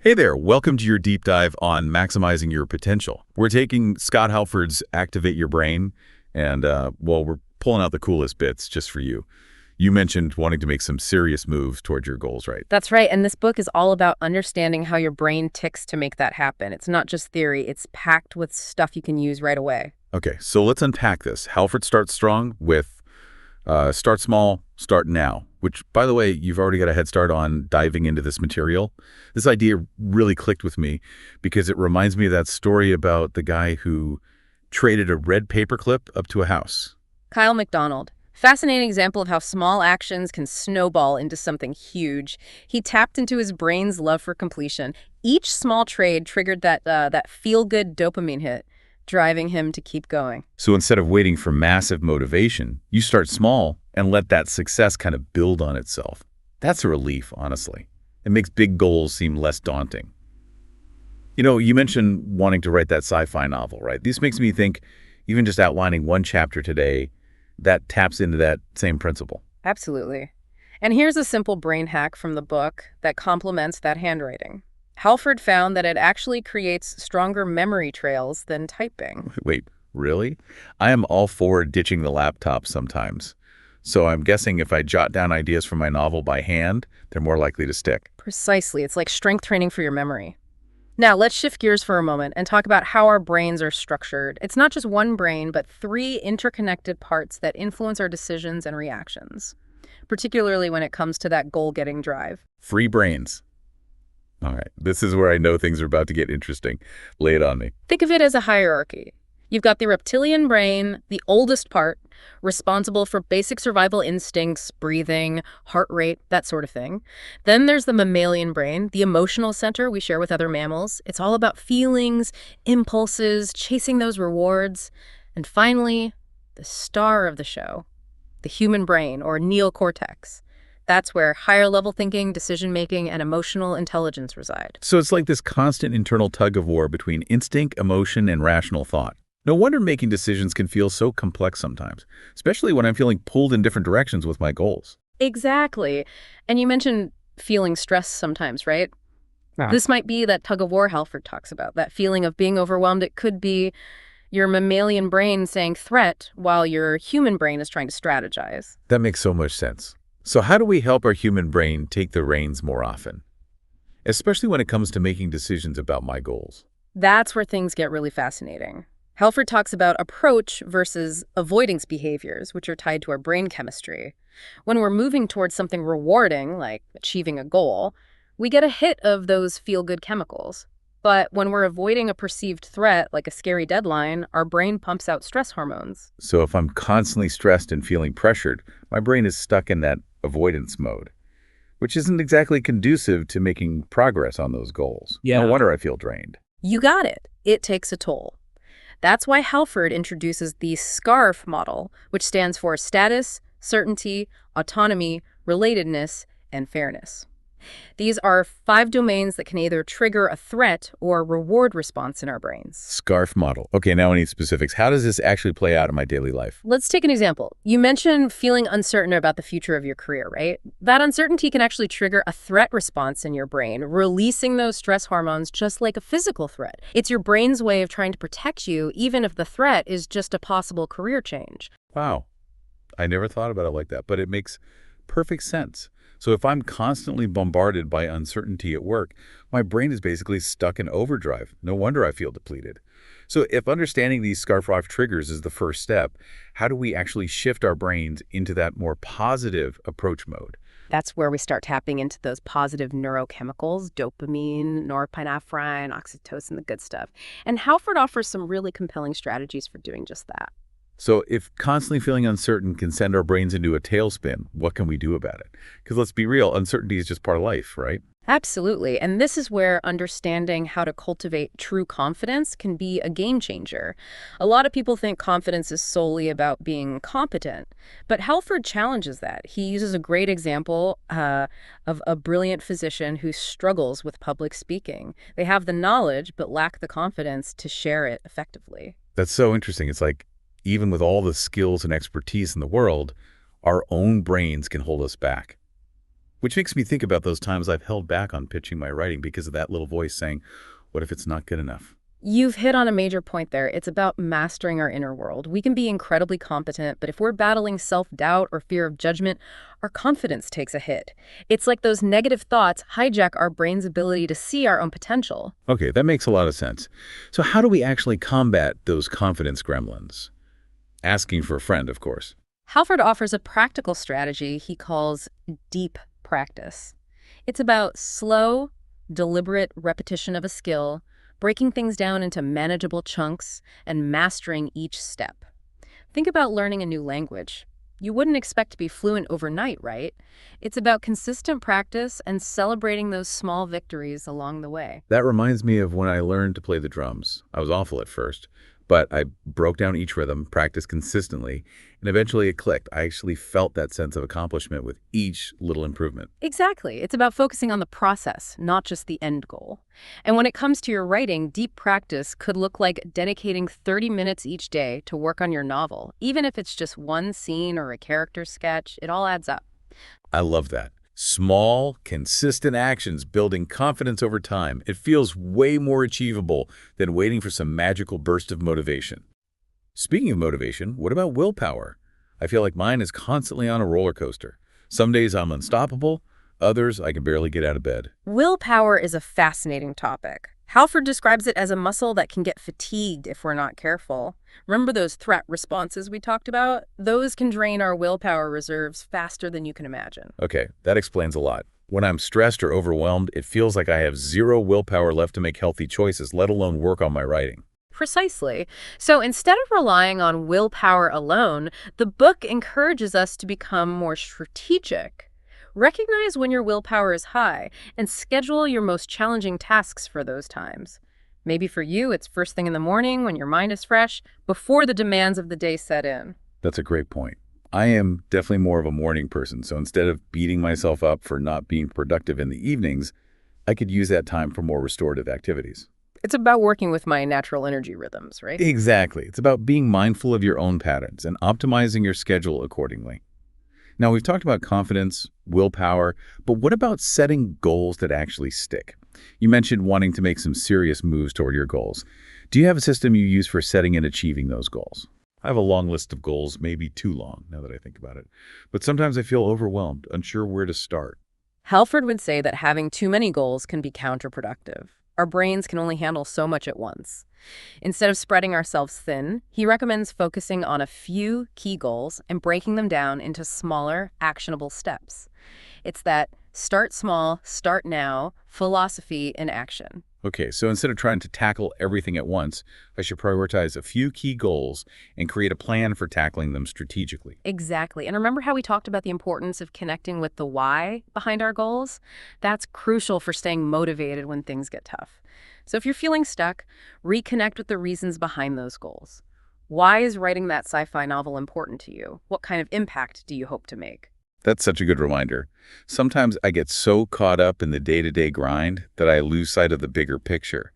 Hey there, welcome to your deep dive on maximizing your potential. We're taking Scott Halford's Activate Your Brain, and we're pulling out the coolest bits just for you. You mentioned wanting to make some serious moves towards your goals, right? That's right. And this book is all about understanding how your brain ticks to make that happen. It's not just theory, it's packed with stuff you can use right away. Okay, so let's unpack this. Halford starts strong with start small, start now, which, by the way, you've already got a head start on diving into this material. This idea really clicked with me because it reminds me of that story about the guy who traded a red paperclip up to a house. Kyle McDonald. Fascinating example of how small actions can snowball into something huge. He tapped into his brain's love for completion. Each small trade triggered that feel-good dopamine hit, driving him to keep going. So instead of waiting for massive motivation, you start small and let that success kind of build on itself. That's a relief, honestly. It makes big goals seem less daunting. You know, you mentioned wanting to write that sci-fi novel, right? This makes me think even just outlining one chapter today, that taps into that same principle. Absolutely. And here's a simple brain hack from the book that complements that handwriting. Halford found that it actually creates stronger memory trails than typing. Wait, really? I am all for ditching the laptop sometimes. So I'm guessing if I jot down ideas from my novel by hand, they're more likely to stick. Precisely. It's like strength training for your memory. Now, let's shift gears for a moment and talk about how our brains are structured. It's not just one brain, but three interconnected parts that influence our decisions and reactions, particularly when it comes to that goal-getting drive. Free brains. All right, this is where I know things are about to get interesting. Lay it on me. Think of it as a hierarchy. You've got the reptilian brain, the oldest part, responsible for basic survival instincts, breathing, heart rate, that sort of thing. Then there's the mammalian brain, the emotional center we share with other mammals. It's all about feelings, impulses, chasing those rewards. And finally, the star of the show, the human brain, or neocortex. That's where higher-level thinking, decision-making, and emotional intelligence reside. So it's like this constant internal tug-of-war between instinct, emotion, and rational thought. No wonder making decisions can feel so complex sometimes, especially when I'm feeling pulled in different directions with my goals. Exactly. And you mentioned feeling stressed sometimes, right? Yeah. This might be that tug-of-war Halford talks about, that feeling of being overwhelmed. It could be your mammalian brain saying threat while your human brain is trying to strategize. That makes so much sense. So how do we help our human brain take the reins more often, especially when it comes to making decisions about my goals? That's where things get really fascinating. Halford talks about approach versus avoidance behaviors, which are tied to our brain chemistry. When we're moving towards something rewarding, like achieving a goal, we get a hit of those feel-good chemicals. But when we're avoiding a perceived threat, like a scary deadline, our brain pumps out stress hormones. So if I'm constantly stressed and feeling pressured, my brain is stuck in that avoidance mode, which isn't exactly conducive to making progress on those goals. Yeah. No wonder I feel drained. You got it. It takes a toll. That's why Halford introduces the SCARF model, which stands for status, certainty, autonomy, relatedness, and fairness. These are 5 domains that can either trigger a threat or reward response in our brains. SCARF model. Okay, now I need specifics. How does this actually play out in my daily life? Let's take an example. You mentioned feeling uncertain about the future of your career, right? That uncertainty can actually trigger a threat response in your brain, releasing those stress hormones just like a physical threat. It's your brain's way of trying to protect you, even if the threat is just a possible career change. Wow. I never thought about it like that, but it makes perfect sense. So if I'm constantly bombarded by uncertainty at work, my brain is basically stuck in overdrive. No wonder I feel depleted. So if understanding these SCARF triggers is the first step, how do we actually shift our brains into that more positive approach mode? That's where we start tapping into those positive neurochemicals, dopamine, norepinephrine, oxytocin, the good stuff. And Halford offers some really compelling strategies for doing just that. So if constantly feeling uncertain can send our brains into a tailspin, what can we do about it? Because let's be real, uncertainty is just part of life, right? Absolutely. And this is where understanding how to cultivate true confidence can be a game changer. A lot of people think confidence is solely about being competent, but Halford challenges that. He uses a great example of a brilliant physician who struggles with public speaking. They have the knowledge, but lack the confidence to share it effectively. That's so interesting. It's like, even with all the skills and expertise in the world, our own brains can hold us back. Which makes me think about those times I've held back on pitching my writing because of that little voice saying, what if it's not good enough? You've hit on a major point there. It's about mastering our inner world. We can be incredibly competent, but if we're battling self-doubt or fear of judgment, our confidence takes a hit. It's like those negative thoughts hijack our brain's ability to see our own potential. Okay, that makes a lot of sense. So how do we actually combat those confidence gremlins? Asking for a friend, of course. Halford offers a practical strategy he calls deep practice. It's about slow, deliberate repetition of a skill, breaking things down into manageable chunks, and mastering each step. Think about learning a new language. You wouldn't expect to be fluent overnight, right? It's about consistent practice and celebrating those small victories along the way. That reminds me of when I learned to play the drums. I was awful at first, but I broke down each rhythm, practiced consistently, and eventually it clicked. I actually felt that sense of accomplishment with each little improvement. Exactly. It's about focusing on the process, not just the end goal. And when it comes to your writing, deep practice could look like dedicating 30 minutes each day to work on your novel. Even if it's just one scene or a character sketch, it all adds up. I love that. Small, consistent actions building confidence over time. It feels way more achievable than waiting for some magical burst of motivation. Speaking of motivation, what about willpower? I feel like mine is constantly on a roller coaster. Some days I'm unstoppable, others I can barely get out of bed. Willpower is a fascinating topic. Halford describes it as a muscle that can get fatigued if we're not careful. Remember those threat responses we talked about? Those can drain our willpower reserves faster than you can imagine. Okay, that explains a lot. When I'm stressed or overwhelmed, it feels like I have zero willpower left to make healthy choices, let alone work on my writing. Precisely. So instead of relying on willpower alone, the book encourages us to become more strategic. Recognize when your willpower is high and schedule your most challenging tasks for those times. Maybe for you, it's first thing in the morning when your mind is fresh, before the demands of the day set in. That's a great point. I am definitely more of a morning person, so instead of beating myself up for not being productive in the evenings, I could use that time for more restorative activities. It's about working with my natural energy rhythms, right? Exactly. It's about being mindful of your own patterns and optimizing your schedule accordingly. Now, we've talked about confidence, willpower, but what about setting goals that actually stick? You mentioned wanting to make some serious moves toward your goals. Do you have a system you use for setting and achieving those goals? I have a long list of goals, maybe too long, now that I think about it. But sometimes I feel overwhelmed, unsure where to start. Halford would say that having too many goals can be counterproductive. Our brains can only handle so much at once. Instead of spreading ourselves thin, he recommends focusing on a few key goals and breaking them down into smaller, actionable steps. It's that start small, start now philosophy in action. Okay, so instead of trying to tackle everything at once, I should prioritize a few key goals and create a plan for tackling them strategically. Exactly. And remember how we talked about the importance of connecting with the why behind our goals? That's crucial for staying motivated when things get tough. So if you're feeling stuck, reconnect with the reasons behind those goals. Why is writing that sci-fi novel important to you? What kind of impact do you hope to make? That's such a good reminder. Sometimes I get so caught up in the day-to-day grind that I lose sight of the bigger picture.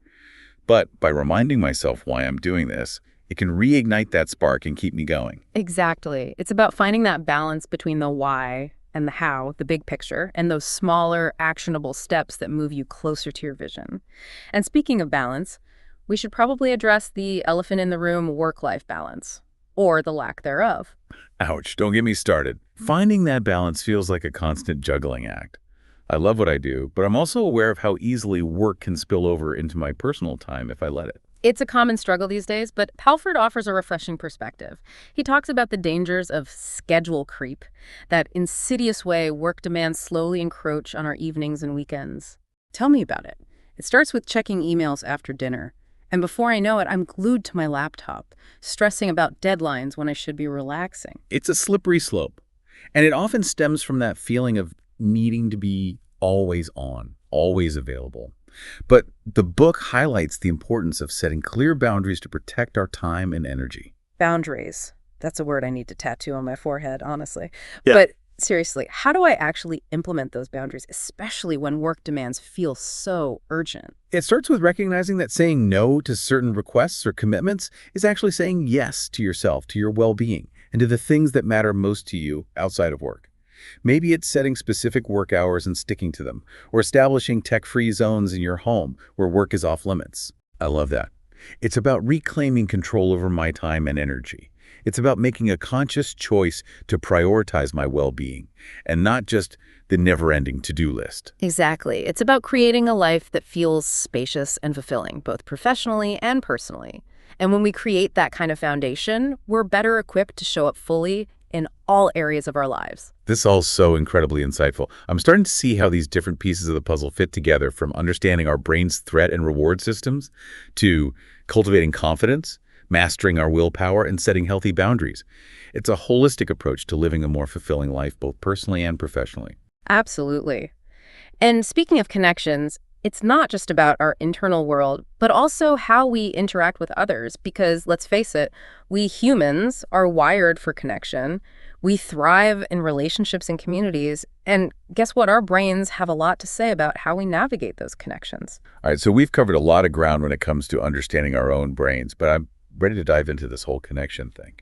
But by reminding myself why I'm doing this, it can reignite that spark and keep me going. Exactly. It's about finding that balance between the why and the how, the big picture, and those smaller, actionable steps that move you closer to your vision. And speaking of balance, we should probably address the elephant in the room work-life balance, or the lack thereof. Ouch, don't get me started. Finding that balance feels like a constant juggling act. I love what I do, but I'm also aware of how easily work can spill over into my personal time if I let it. It's a common struggle these days, but Halford offers a refreshing perspective. He talks about the dangers of schedule creep, that insidious way work demands slowly encroach on our evenings and weekends. Tell me about it. It starts with checking emails after dinner. And before I know it, I'm glued to my laptop, stressing about deadlines when I should be relaxing. It's a slippery slope, and it often stems from that feeling of needing to be always on, always available. But the book highlights the importance of setting clear boundaries to protect our time and energy. Boundaries. That's a word I need to tattoo on my forehead, honestly. Yeah. But seriously, how do I actually implement those boundaries, especially when work demands feel so urgent? It starts with recognizing that saying no to certain requests or commitments is actually saying yes to yourself, to your well-being, and to the things that matter most to you outside of work. Maybe it's setting specific work hours and sticking to them, or establishing tech-free zones in your home where work is off limits. I love that. It's about reclaiming control over my time and energy. It's about making a conscious choice to prioritize my well-being, and not just the never-ending to-do list. Exactly. It's about creating a life that feels spacious and fulfilling, both professionally and personally. And when we create that kind of foundation, we're better equipped to show up fully in all areas of our lives. This all so incredibly insightful. I'm starting to see how these different pieces of the puzzle fit together, from understanding our brain's threat and reward systems to cultivating confidence, mastering our willpower, and setting healthy boundaries. It's a holistic approach to living a more fulfilling life, both personally and professionally. Absolutely. And speaking of connections, it's not just about our internal world, but also how we interact with others. Because let's face it, we humans are wired for connection. We thrive in relationships and communities. And guess what? Our brains have a lot to say about how we navigate those connections. All right, so we've covered a lot of ground when it comes to understanding our own brains, but I'm ready to dive into this whole connection thing.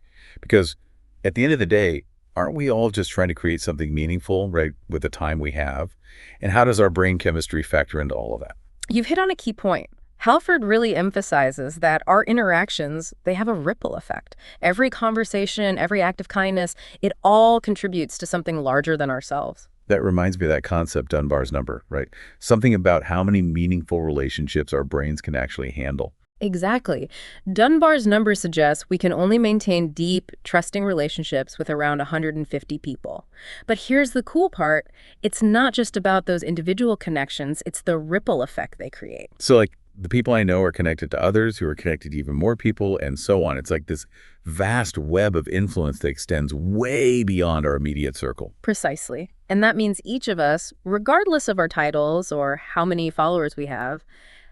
Because at the end of the day, aren't we all just trying to create something meaningful, right, with the time we have? And how does our brain chemistry factor into all of that? You've hit on a key point. Halford really emphasizes that our interactions, they have a ripple effect. Every conversation, every act of kindness, it all contributes to something larger than ourselves. That reminds me of that concept, Dunbar's number, right? Something about how many meaningful relationships our brains can actually handle. Exactly. Dunbar's number suggests we can only maintain deep, trusting relationships with around 150 people. But here's the cool part. It's not just about those individual connections, it's the ripple effect they create. So like the people I know are connected to others who are connected to even more people and so on. It's like this vast web of influence that extends way beyond our immediate circle. Precisely. And that means each of us, regardless of our titles or how many followers we have,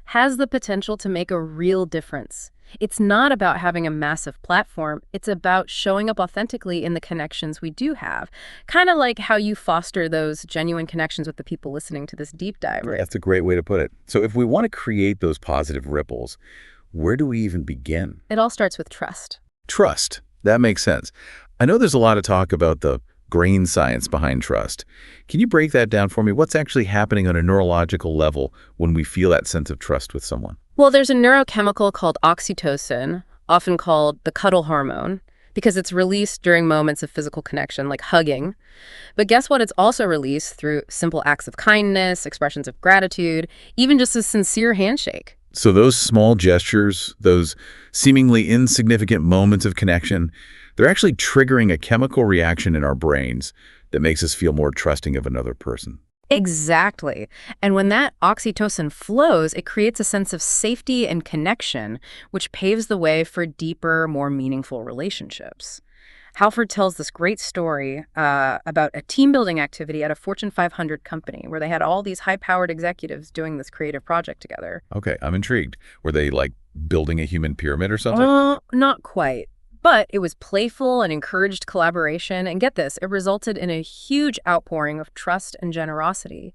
has the potential to make a real difference. It's not about having a massive platform. It's about showing up authentically in the connections we do have. Kind of like how you foster those genuine connections with the people listening to this deep dive. Right? That's a great way to put it. So if we want to create those positive ripples, where do we even begin? It all starts with trust. Trust. That makes sense. I know there's a lot of talk about the brain science behind trust. Can you break that down for me? What's actually happening on a neurological level when we feel that sense of trust with someone? Well, there's a neurochemical called oxytocin, often called the cuddle hormone, because it's released during moments of physical connection, like hugging. But guess what? It's also released through simple acts of kindness, expressions of gratitude, even just a sincere handshake. So those small gestures, those seemingly insignificant moments of connection, they're actually triggering a chemical reaction in our brains that makes us feel more trusting of another person. Exactly. And when that oxytocin flows, it creates a sense of safety and connection, which paves the way for deeper, more meaningful relationships. Halford tells this great story about a team-building activity at a Fortune 500 company where they had all these high-powered executives doing this creative project together. Okay, I'm intrigued. Were they like building a human pyramid or something? Not quite. But it was playful and encouraged collaboration. And get this, it resulted in a huge outpouring of trust and generosity.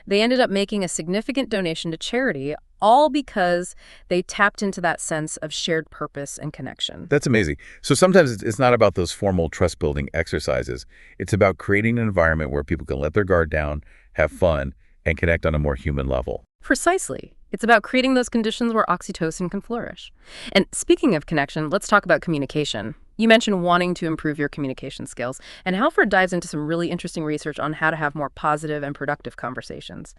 They ended up making a significant donation to charity, all because they tapped into that sense of shared purpose and connection. That's amazing. So sometimes it's not about those formal trust-building exercises. It's about creating an environment where people can let their guard down, have fun, and connect on a more human level. Precisely. It's about creating those conditions where oxytocin can flourish. And speaking of connection, let's talk about communication. You mentioned wanting to improve your communication skills, and Halford dives into some really interesting research on how to have more positive and productive conversations.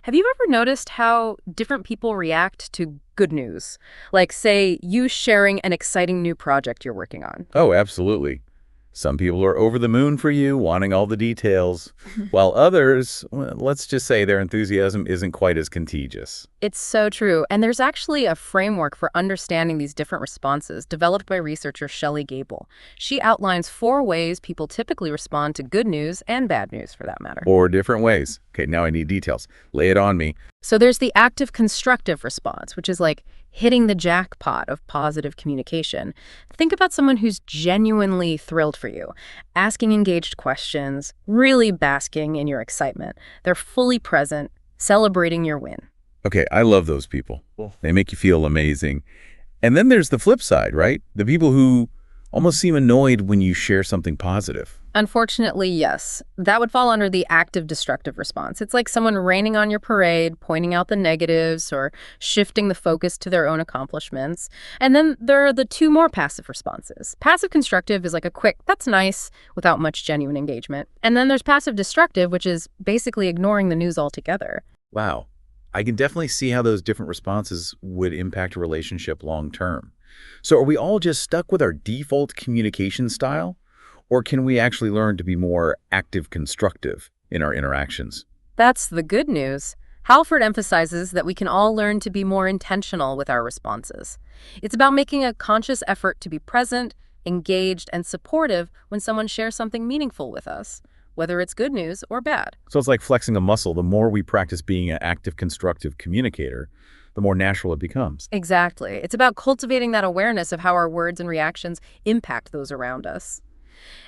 Have you ever noticed how different people react to good news? Like, say, you sharing an exciting new project you're working on. Oh, absolutely. Some people are over the moon for you, wanting all the details, while others, well, let's just say their enthusiasm isn't quite as contagious. It's so true. And there's actually a framework for understanding these different responses developed by researcher Shelley Gable. She outlines 4 ways people typically respond to good news and bad news, for that matter. Or different ways. Okay, now I need details. Lay it on me. So there's the active constructive response, which is like hitting the jackpot of positive communication. Think about someone who's genuinely thrilled for you, asking engaged questions, really basking in your excitement. They're fully present, celebrating your win. Okay, I love those people. They make you feel amazing. And then there's the flip side, right? The people who almost seem annoyed when you share something positive. Unfortunately, yes. That would fall under the active destructive response. It's like someone raining on your parade, pointing out the negatives, or shifting the focus to their own accomplishments. And then there are the two more passive responses. Passive constructive is like a quick, that's nice, without much genuine engagement. And then there's passive destructive, which is basically ignoring the news altogether. Wow. I can definitely see how those different responses would impact a relationship long term. So are we all just stuck with our default communication style? Or can we actually learn to be more active constructive in our interactions? That's the good news. Halford emphasizes that we can all learn to be more intentional with our responses. It's about making a conscious effort to be present, engaged, and supportive when someone shares something meaningful with us, whether it's good news or bad. So it's like flexing a muscle. The more we practice being an active constructive communicator, the more natural it becomes. Exactly. It's about cultivating that awareness of how our words and reactions impact those around us.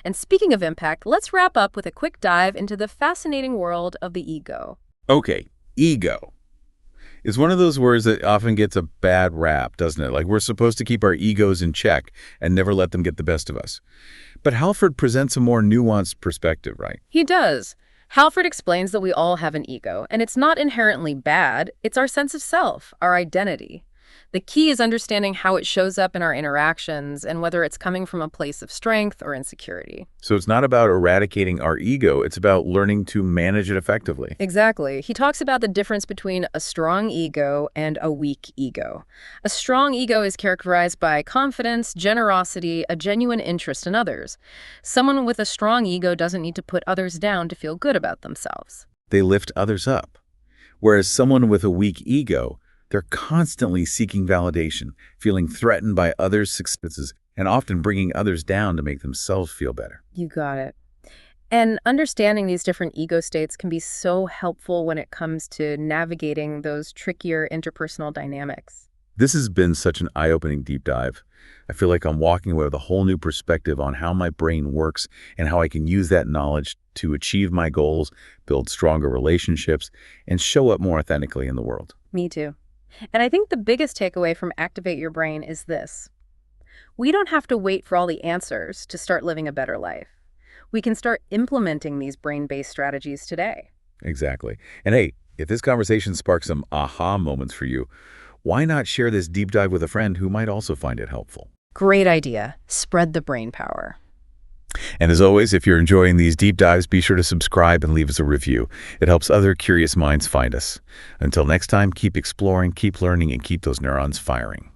And speaking of impact, let's wrap up with a quick dive into the fascinating world of the ego. Okay, ego is one of those words that often gets a bad rap, doesn't it? Like we're supposed to keep our egos in check and never let them get the best of us. But Halford presents a more nuanced perspective, right? He does. Halford explains that we all have an ego, and it's not inherently bad. It's our sense of self, our identity. The key is understanding how it shows up in our interactions and whether it's coming from a place of strength or insecurity. So it's not about eradicating our ego, it's about learning to manage it effectively. Exactly. He talks about the difference between a strong ego and a weak ego. A strong ego is characterized by confidence, generosity, a genuine interest in others. Someone with a strong ego doesn't need to put others down to feel good about themselves. They lift others up. Whereas someone with a weak ego, they're constantly seeking validation, feeling threatened by others' successes, and often bringing others down to make themselves feel better. You got it. And understanding these different ego states can be so helpful when it comes to navigating those trickier interpersonal dynamics. This has been such an eye-opening deep dive. I feel like I'm walking away with a whole new perspective on how my brain works and how I can use that knowledge to achieve my goals, build stronger relationships, and show up more authentically in the world. Me too. And I think the biggest takeaway from Activate Your Brain is this. We don't have to wait for all the answers to start living a better life. We can start implementing these brain-based strategies today. Exactly. And hey, if this conversation sparks some aha moments for you, why not share this deep dive with a friend who might also find it helpful? Great idea. Spread the brain power. And as always, if you're enjoying these deep dives, be sure to subscribe and leave us a review. It helps other curious minds find us. Until next time, keep exploring, keep learning, and keep those neurons firing.